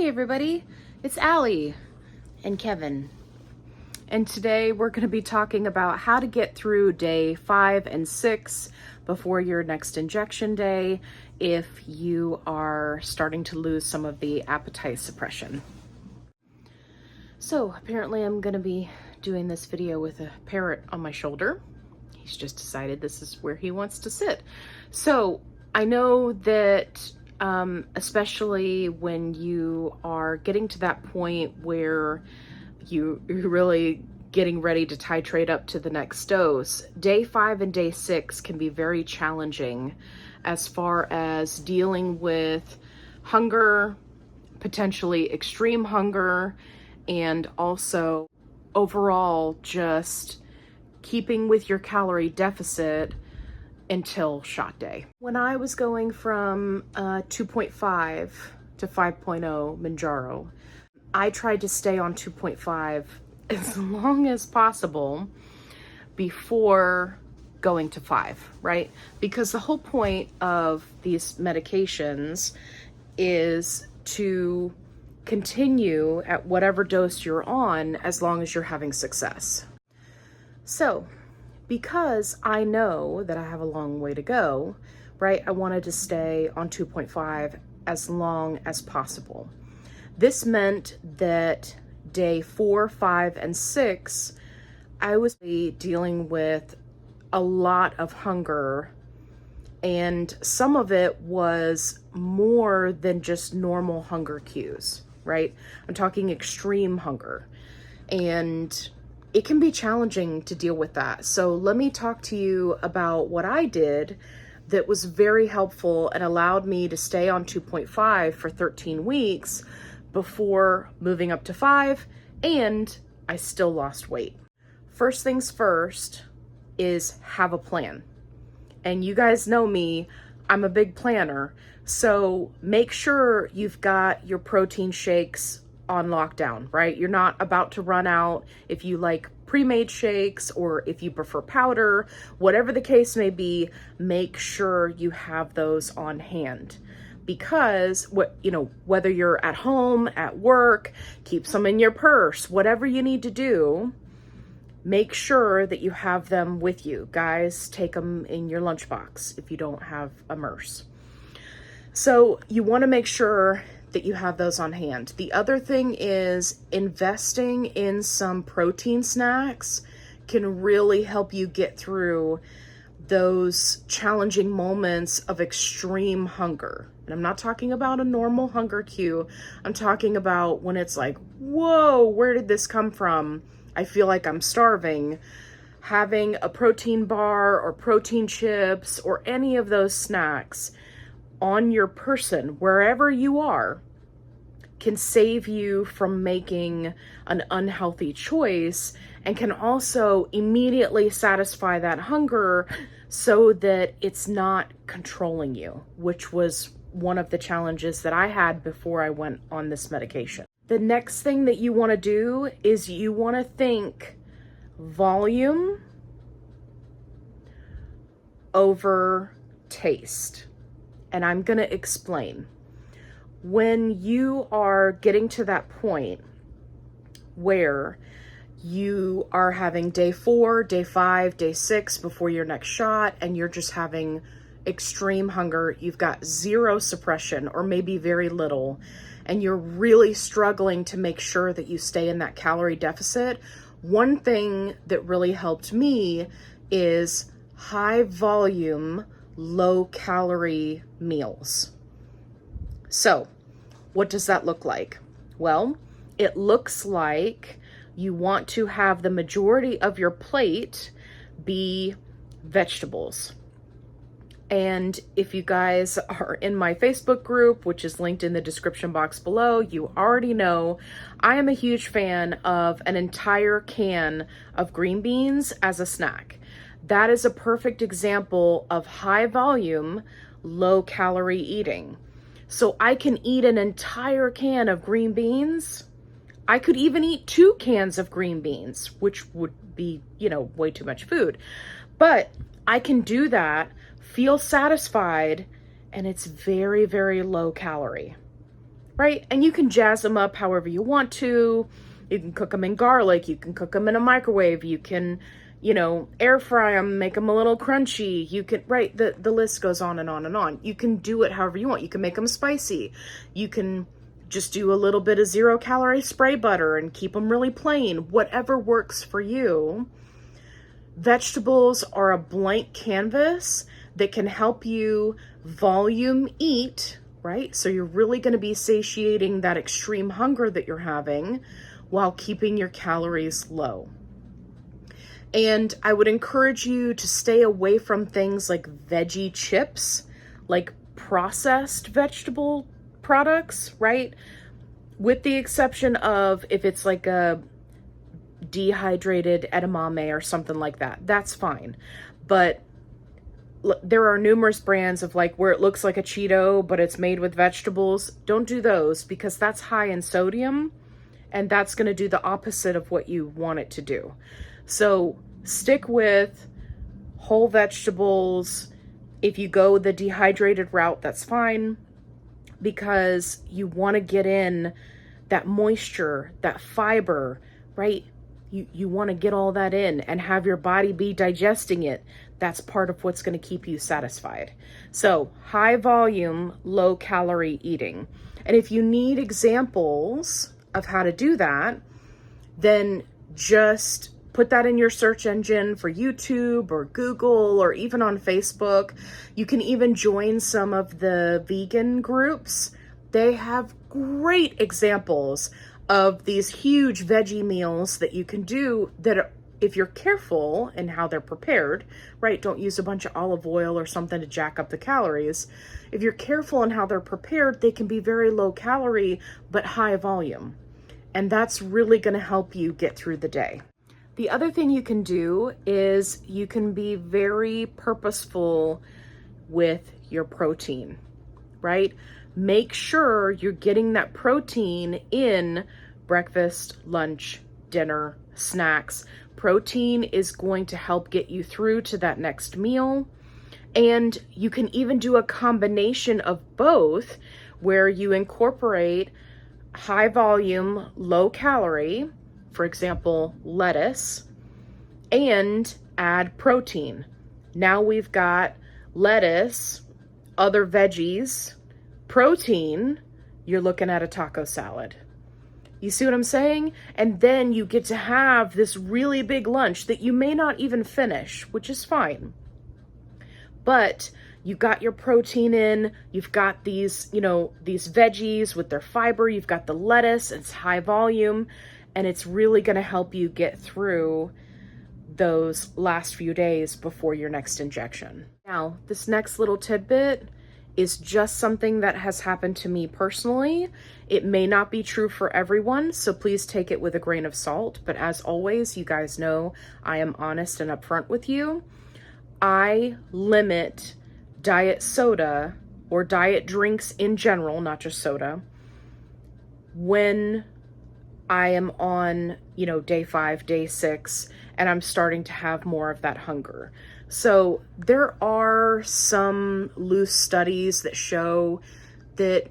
Hey everybody, it's Allie and Kevin. And today we're going to be talking about how to get through day 5 and 6 before your next injection day if you are starting to lose some of the appetite suppression. So apparently I'm going to be doing this video with a parrot on my shoulder. He's just decided this is where he wants to sit. So I know that especially when you are getting to that point where you're really getting ready to titrate up to the next dose, day 5 and day 6 can be very challenging as far as dealing with hunger, potentially extreme hunger, and also overall just keeping with your calorie deficit until shot day. When I was going from 2.5 to 5.0 Mounjaro, I tried to stay on 2.5 as long as possible before going to 5, right? Because the whole point of these medications is to continue at whatever dose you're on as long as you're having success. So, because I know that I have a long way to go, right, I wanted to stay on 2.5 as long as possible. This meant that day 4, 5, and 6, I was dealing with a lot of hunger, and some of it was more than just normal hunger cues, right? I'm talking extreme hunger, and it can be challenging to deal with that. So let me talk to you about what I did that was very helpful and allowed me to stay on 2.5 for 13 weeks before moving up to 5, and I still lost weight. First things first is have a plan. And you guys know me, I'm a big planner. So make sure you've got your protein shakes on lockdown, right? You're not about to run out. If you like pre-made shakes or if you prefer powder, whatever the case may be, make sure you have those on hand. Because whether you're at home, at work, keep some in your purse, whatever you need to do, make sure that you have them with you. Guys, take them in your lunchbox if you don't have a MRSA. So you want to make sure that you have those on hand. The other thing is investing in some protein snacks can really help you get through those challenging moments of extreme hunger. And I'm not talking about a normal hunger cue. I'm talking about when it's like, whoa, where did this come from? I feel like I'm starving. Having a protein bar or protein chips or any of those snacks on your person, wherever you are, can save you from making an unhealthy choice and can also immediately satisfy that hunger so that it's not controlling you, which was one of the challenges that I had before I went on this medication. The next thing that you want to do is you want to think volume over taste. And I'm going to explain. When you are getting to that point where you are having day 4, day 5, day 6 before your next shot, and you're just having extreme hunger, you've got zero suppression or maybe very little, and you're really struggling to make sure that you stay in that calorie deficit, one thing that really helped me is high volume, low calorie meals. So what does that look like? Well, it looks like you want to have the majority of your plate be vegetables. And if you guys are in my Facebook group, which is linked in the description box below, you already know I am a huge fan of an entire can of green beans as a snack. That is a perfect example of high volume, low calorie eating. So I can eat an entire can of green beans. I could even eat 2 cans of green beans, which would be, way too much food. But I can do that, feel satisfied, and it's very, very low calorie. right? And you can jazz them up however you want to. You can cook them in garlic. You can cook them in a microwave. You can, air fry them, make them a little crunchy. You can, right? The list goes on and on and on. You can do it however you want. You can make them spicy. You can just do a little bit of 0-calorie spray butter and keep them really plain. Whatever works for you. Vegetables are a blank canvas that can help you volume eat, right? So you're really going to be satiating that extreme hunger that you're having while keeping your calories low. And I would encourage you to stay away from things like veggie chips, like processed vegetable products, right? With the exception of if it's like a dehydrated edamame or something like that, that's fine. But there are numerous brands of like where it looks like a Cheeto, but it's made with vegetables. Don't do those because that's high in sodium and that's going to do the opposite of what you want it to do. So stick with whole vegetables. If you go the dehydrated route, that's fine because you want to get in that moisture, that fiber, right? You want to get all that in and have your body be digesting it. That's part of what's going to keep you satisfied. So high volume, low calorie eating. And if you need examples of how to do that, then just put that in your search engine for YouTube or Google or even on Facebook. You can even join some of the vegan groups. They have great examples of these huge veggie meals that you can do that are, if you're careful in how they're prepared, right? Don't use a bunch of olive oil or something to jack up the calories. If you're careful in how they're prepared, they can be very low calorie, but high volume. And that's really going to help you get through the day. The other thing you can do is you can be very purposeful with your protein, right? Make sure you're getting that protein in breakfast, lunch, dinner, snacks. Protein is going to help get you through to that next meal. And you can even do a combination of both where you incorporate high volume, low calorie, for example, lettuce, and add protein. Now we've got lettuce, other veggies, protein, you're looking at a taco salad. You see what I'm saying? And then you get to have this really big lunch that you may not even finish, which is fine. But you've got your protein in, you've got these, these veggies with their fiber, you've got the lettuce, it's high volume, and it's really going to help you get through those last few days before your next injection. Now, this next little tidbit is just something that has happened to me personally. It may not be true for everyone, so please take it with a grain of salt. But as always, you guys know I am honest and upfront with you. I limit diet soda or diet drinks in general, not just soda, when I am on, day 5, day 6, and I'm starting to have more of that hunger. So there are some loose studies that show that,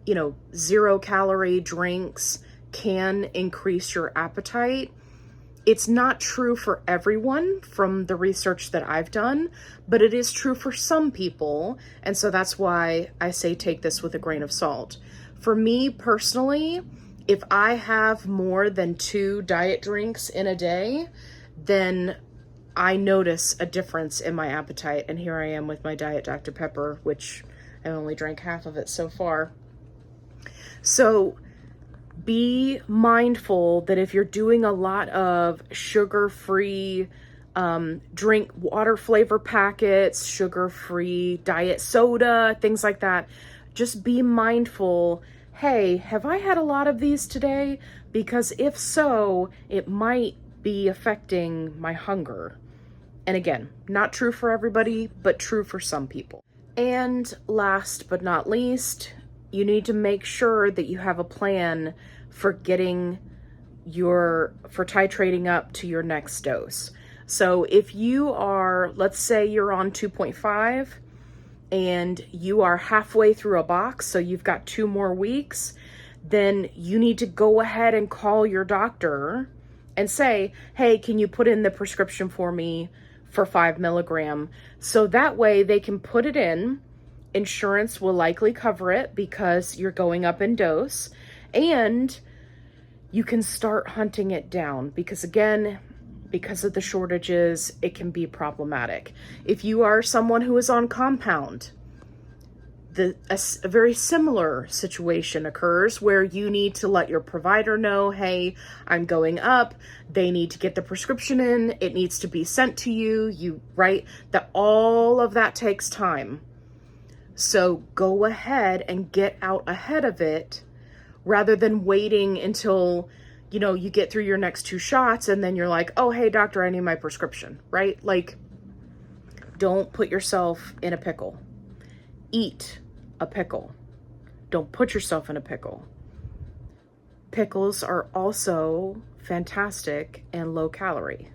0-calorie drinks can increase your appetite. It's not true for everyone from the research that I've done, but it is true for some people. And so that's why I say take this with a grain of salt. For me personally, if I have more than 2 diet drinks in a day, then I notice a difference in my appetite. And here I am with my Diet Dr. Pepper, which I only drank half of it so far. So be mindful that if you're doing a lot of sugar-free drink, water flavor packets, sugar-free diet soda, things like that, just be mindful, hey, have I had a lot of these today? Because if so, it might be affecting my hunger. And again, not true for everybody, but true for some people. And last but not least, you need to make sure that you have a plan for for titrating up to your next dose. So if you are, let's say you're on 2.5 and you are halfway through a box, so you've got 2 more weeks, then you need to go ahead and call your doctor and say, hey, can you put in the prescription for me for 5 milligram? So that way they can put it in. Insurance will likely cover it because you're going up in dose, and you can start hunting it down because, again, because of the shortages, it can be problematic. If you are someone who is on compound, a very similar situation occurs where you need to let your provider know, hey, I'm going up. They need to get the prescription in. It needs to be sent to you, right? That all of that takes time. So go ahead and get out ahead of it rather than waiting until, you get through your next 2 shots and then you're like, oh, hey, doctor, I need my prescription, right? Like, don't put yourself in a pickle. Eat a pickle. Don't put yourself in a pickle. Pickles are also fantastic and low calorie.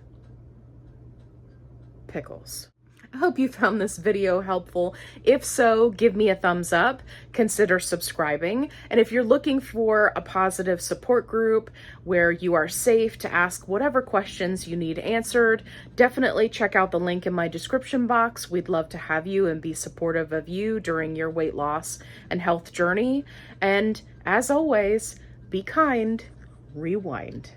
Pickles. I hope you found this video helpful. If so, give me a thumbs up, consider subscribing, and if you're looking for a positive support group where you are safe to ask whatever questions you need answered, definitely check out the link in my description box. We'd love to have you and be supportive of you during your weight loss and health journey. And as always, be kind, rewind.